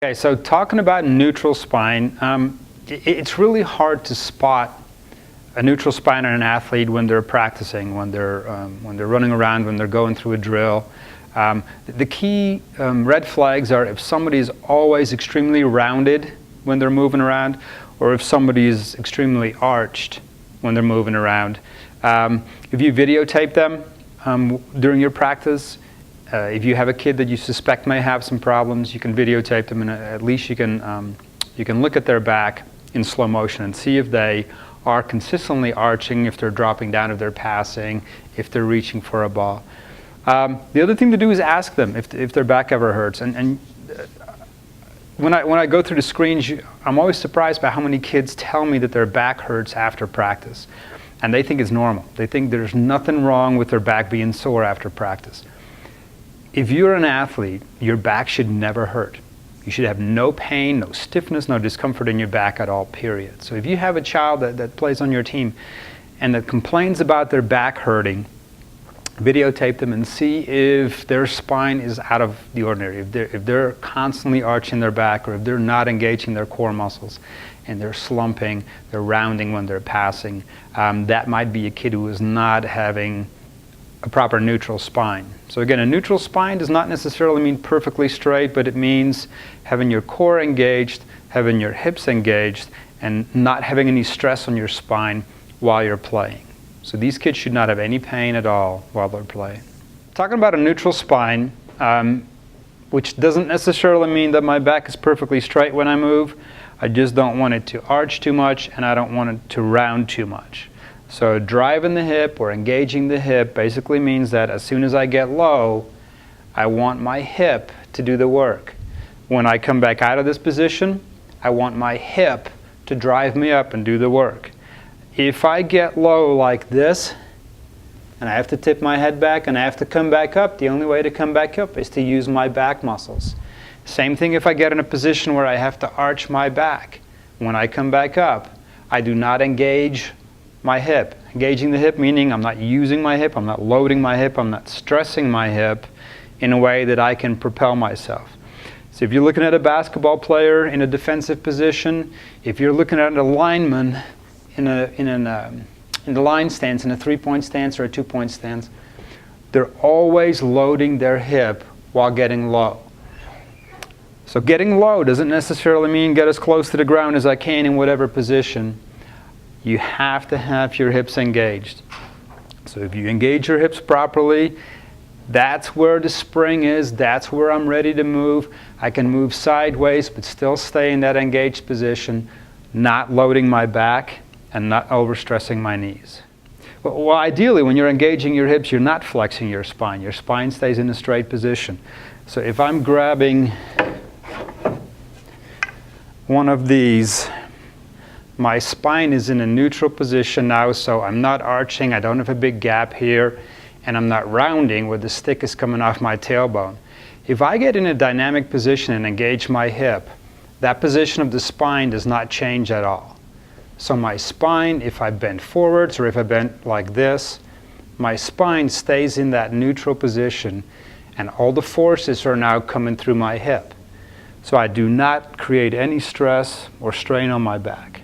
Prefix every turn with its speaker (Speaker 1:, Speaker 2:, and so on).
Speaker 1: Okay, so talking about neutral spine, it's really hard to spot a neutral spine in an athlete when they're practicing, when they're running around, when they're going through a drill. The key red flags are if somebody is always extremely rounded when they're moving around, or if somebody is extremely arched when they're moving around. If you videotape them during your practice, if you have a kid that you suspect may have some problems, you can videotape them, and at least you can look at their back in slow motion and see if they are consistently arching, if they're dropping down, if they're passing, if they're reaching for a ball. The other thing to do is ask them if their back ever hurts. And when I go through the screens, I'm always surprised by how many kids tell me that their back hurts after practice. And they think it's normal. They think there's nothing wrong with their back being sore after practice. If you're an athlete, your back should never hurt. You should have no pain, no stiffness, no discomfort in your back at all, period. So if you have a child that plays on your team and that complains about their back hurting, videotape them and see if their spine is out of the ordinary, if they're constantly arching their back, or if they're not engaging their core muscles and they're slumping, they're rounding when they're passing. That might be a kid who is not having a proper neutral spine. So again, a neutral spine does not necessarily mean perfectly straight, but it means having your core engaged, having your hips engaged, and not having any stress on your spine while you're playing. So these kids should not have any pain at all while they're playing. Talking about a neutral spine, which doesn't necessarily mean that my back is perfectly straight when I move. I just don't want it to arch too much, and I don't want it to round too much. So driving the hip or engaging the hip basically means that as soon as I get low, I want my hip to do the work. When I come back out of this position, I want my hip to drive me up and do the work. If I get low like this, and I have to tip my head back and I have to come back up, the only way to come back up is to use my back muscles. Same thing if I get in a position where I have to arch my back. When I come back up, I do not engage my hip. Engaging the hip meaning I'm not using my hip, I'm not loading my hip, I'm not stressing my hip in a way that I can propel myself. So if you're looking at a basketball player in a defensive position, if you're looking at a lineman in the line stance, in a three-point stance or a two-point stance, they're always loading their hip while getting low. So getting low doesn't necessarily mean get as close to the ground as I can in whatever position. You have to have your hips engaged. So if you engage your hips properly, that's where the spring is, that's where I'm ready to move. I can move sideways but still stay in that engaged position, not loading my back and not overstressing my knees. Well, ideally when you're engaging your hips, you're not flexing your spine. Your spine stays in a straight position. So if I'm grabbing one of these, my spine is in a neutral position now, so I'm not arching, I don't have a big gap here, and I'm not rounding where the stick is coming off my tailbone. If I get in a dynamic position and engage my hip, that position of the spine does not change at all. So my spine, if I bend forwards or if I bend like this, my spine stays in that neutral position, and all the forces are now coming through my hip. So I do not create any stress or strain on my back.